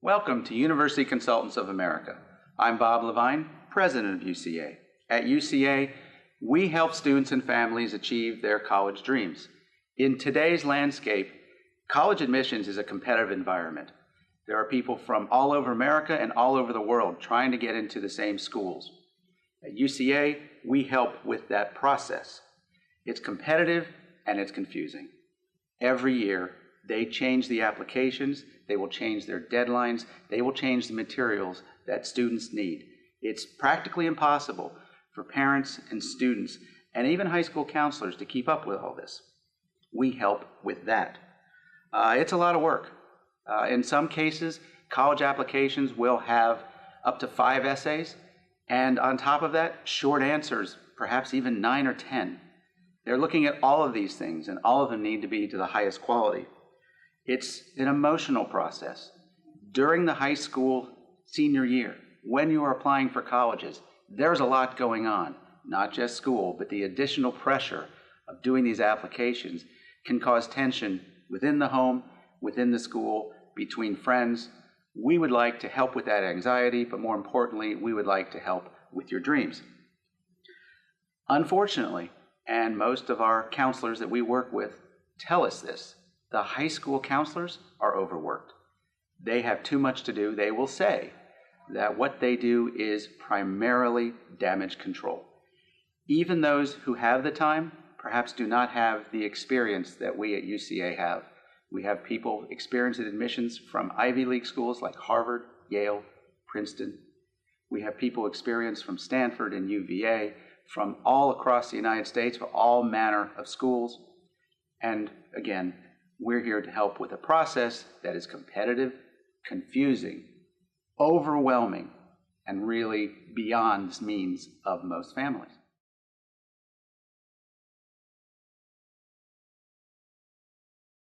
Welcome to University Consultants of America. I'm Bob Levine, president of UCA. At UCA, we help students and families achieve their college dreams. In today's landscape, college admissions is a competitive environment. There are people from all over America and all over the world trying to get into the same schools. At UCA, we help with that process. It's competitive and it's confusing. Every year, they change the applications, they will change their deadlines, they will change the materials that students need. It's practically impossible for parents and students and even high school counselors to keep up with all this. We help with that. It's a lot of work. In some cases, college applications will have up to 5 essays, and on top of that, short answers, perhaps even 9 or 10. They're looking at all of these things, and all of them need to be to the highest quality. It's an emotional process. During the high school senior year, when you are applying for colleges, there's a lot going on, not just school, but the additional pressure of doing these applications can cause tension within the home, within the school, between friends. We would like to help with that anxiety, but more importantly, we would like to help with your dreams. Unfortunately, and most of our counselors that we work with tell us this, the high school counselors are overworked. They have too much to do. They will say that what they do is primarily damage control. Even those who have the time perhaps do not have the experience that we at UCA have. We have people experienced in admissions from Ivy League schools like Harvard, Yale, Princeton. We have people experienced from Stanford and UVA, from all across the United States, for all manner of schools. And again, we're here to help with a process that is competitive, confusing, overwhelming, and really beyond the means of most families.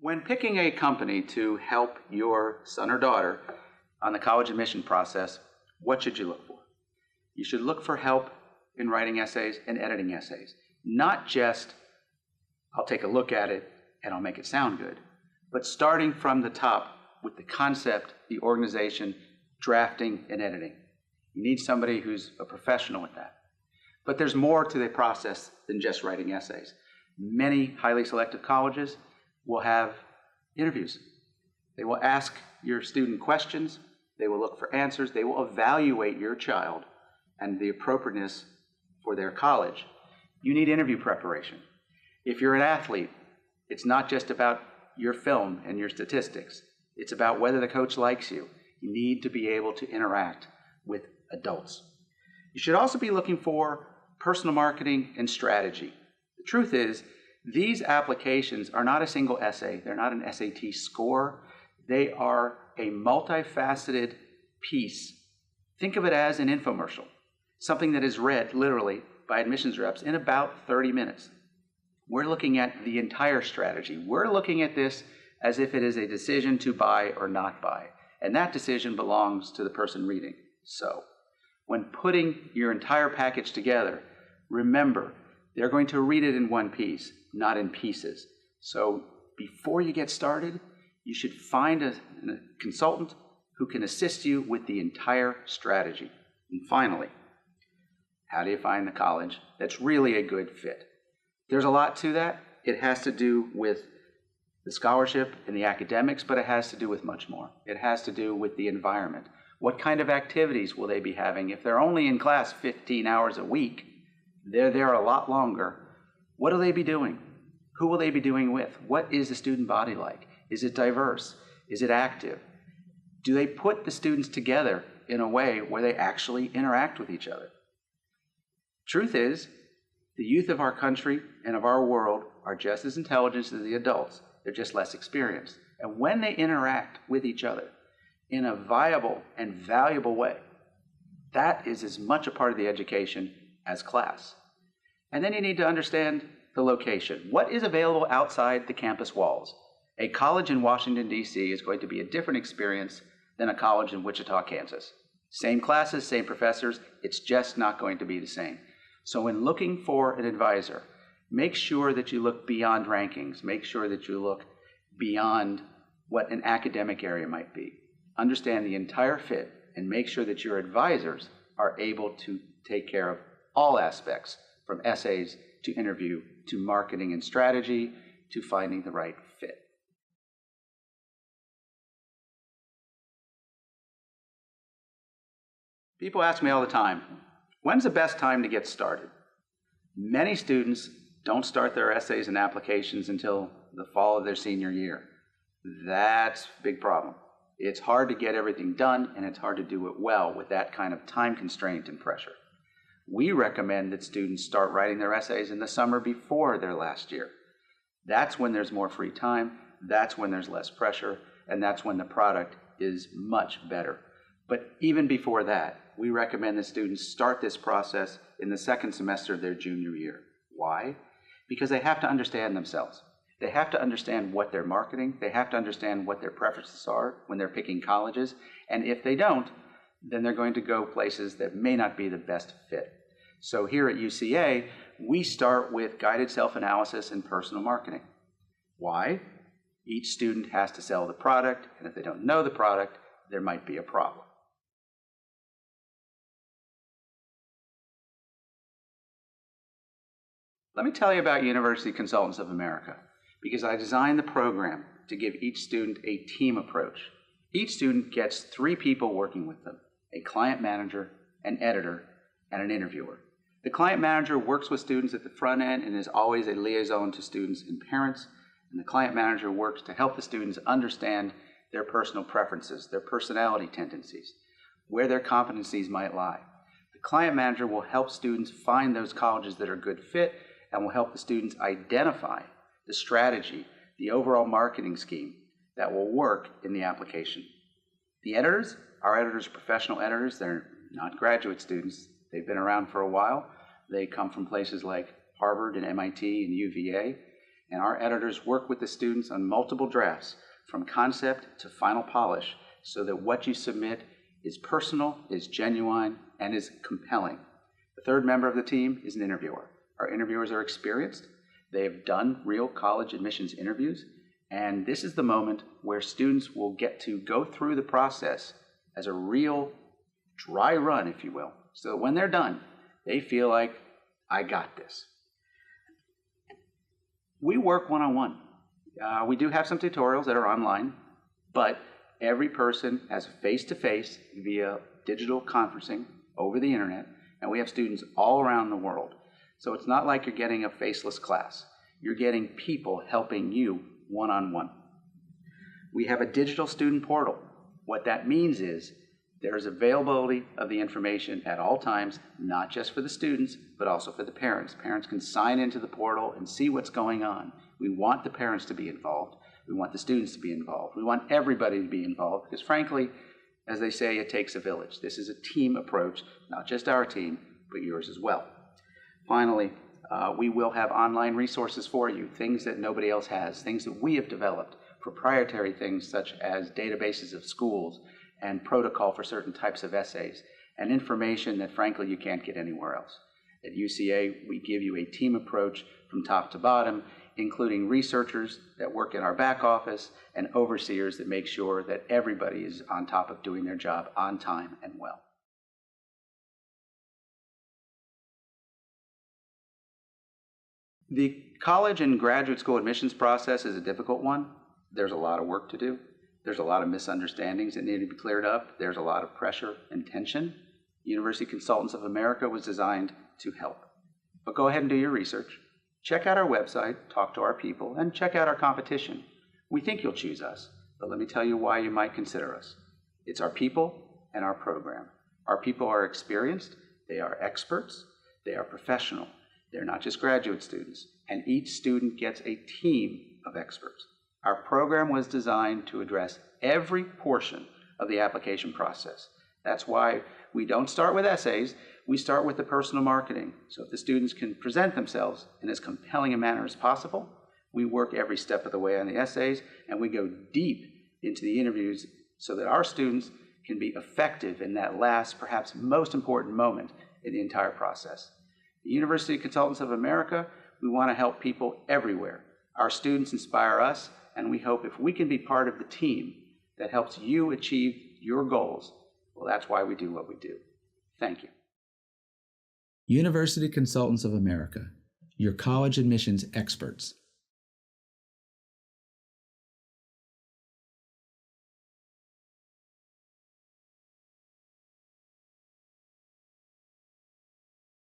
When picking a company to help your son or daughter on the college admission process, what should you look for? You should look for help in writing essays and editing essays. Not just, I'll take a look at it and I'll make it sound good, but starting from the top with the concept, the organization, drafting, and editing. You need somebody who's a professional with that. But there's more to the process than just writing essays. Many highly selective colleges will have interviews. They will ask your student questions, they will look for answers, they will evaluate your child and the appropriateness for their college. You need interview preparation. If you're an athlete, it's not just about your film and your statistics. It's about whether the coach likes you. You need to be able to interact with adults. You should also be looking for personal marketing and strategy. The truth is, these applications are not a single essay. They're not an SAT score. They are a multifaceted piece. Think of it as an infomercial, something that is read literally by admissions reps in about 30 minutes. We're looking at the entire strategy. We're looking at this as if it is a decision to buy or not buy, and that decision belongs to the person reading. So, when putting your entire package together, remember, they're going to read it in one piece, not in pieces. So before you get started, you should find a consultant who can assist you with the entire strategy. And finally, how do you find the college that's really a good fit? There's a lot to that. It has to do with the scholarship and the academics, but it has to do with much more. It has to do with the environment. What kind of activities will they be having? If they're only in class 15 hours a week, they're there a lot longer. What will they be doing? Who will they be doing with? What is the student body like? Is it diverse? Is it active? Do they put the students together in a way where they actually interact with each other? Truth is, the youth of our country and of our world are just as intelligent as the adults. They're just less experienced. And when they interact with each other in a viable and valuable way, that is as much a part of the education as class. And then you need to understand the location. What is available outside the campus walls? A college in Washington, D.C. is going to be a different experience than a college in Wichita, Kansas. Same classes, same professors, it's just not going to be the same. So when looking for an advisor, make sure that you look beyond rankings. Make sure that you look beyond what an academic area might be. understand the entire fit, and make sure that your advisors are able to take care of all aspects, from essays to interview to marketing and strategy to finding the right fit. People ask me all the time, when's the best time to get started? Many students don't start their essays and applications until the fall of their senior year. That's a big problem. It's hard to get everything done, and it's hard to do it well with that kind of time constraint and pressure. We recommend that students start writing their essays in the summer before their last year. That's when there's more free time, that's when there's less pressure, and that's when the product is much better. But even before that, we recommend that students start this process in the second semester of their junior year. Why? Because they have to understand themselves. They have to understand what they're marketing. They have to understand what their preferences are when they're picking colleges. And if they don't, then they're going to go places that may not be the best fit. So here at UCA, we start with guided self-analysis and personal marketing. Why? Each student has to sell the product, and if they don't know the product, there might be a problem. Let me tell you about University Consultants of America, because I designed the program to give each student a team approach. Each student gets 3 people working with them: a client manager, an editor, and an interviewer. The client manager works with students at the front end and is always a liaison to students and parents, and the client manager works to help the students understand their personal preferences, their personality tendencies, where their competencies might lie. The client manager will help students find those colleges that are a good fit and will help the students identify the strategy, the overall marketing scheme that will work in the application. The editors, our editors are professional editors. They're not graduate students. They've been around for a while. They come from places like Harvard and MIT and UVA. And our editors work with the students on multiple drafts, from concept to final polish, so that what you submit is personal, is genuine, and is compelling. The third member of the team is an interviewer. Our interviewers are experienced. They have done real college admissions interviews, and this is the moment where students will get to go through the process as a real dry run, if you will, so that when they're done, they feel like, I got this. We work one-on-one. We do have some tutorials that are online, but every person has face-to-face via digital conferencing over the internet, and we have students all around the world. So it's not like you're getting a faceless class. You're getting people helping you one-on-one. We have a digital student portal. What that means is there's availability of the information at all times, not just for the students, but also for the parents. Parents can sign into the portal and see what's going on. We want the parents to be involved. We want the students to be involved. We want everybody to be involved because, frankly, as they say, it takes a village. This is a team approach, not just our team, but yours as well. Finally, we will have online resources for you, things that nobody else has, things that we have developed, proprietary things such as databases of schools and protocol for certain types of essays, and information that, frankly, you can't get anywhere else. At UCA, we give you a team approach from top to bottom, including researchers that work in our back office and overseers that make sure that everybody is on top of doing their job on time and well. The college and graduate school admissions process is a difficult one. There's a lot of work to do. There's a lot of misunderstandings that need to be cleared up. There's a lot of pressure and tension. University Consultants of America was designed to help. But go ahead and do your research. Check out our website, talk to our people, and check out our competition. We think you'll choose us, but let me tell you why you might consider us. It's our people and our program. Our people are experienced, they are experts, they are professional. They're not just graduate students, and each student gets a team of experts. Our program was designed to address every portion of the application process. That's why we don't start with essays, we start with the personal marketing. So if the students can present themselves in as compelling a manner as possible, we work every step of the way on the essays, and we go deep into the interviews so that our students can be effective in that last, perhaps most important moment in the entire process. The University Consultants of America, we want to help people everywhere. Our students inspire us, and we hope if we can be part of the team, that helps you achieve your goals, well, that's why we do what we do. Thank you. University Consultants of America, your college admissions experts.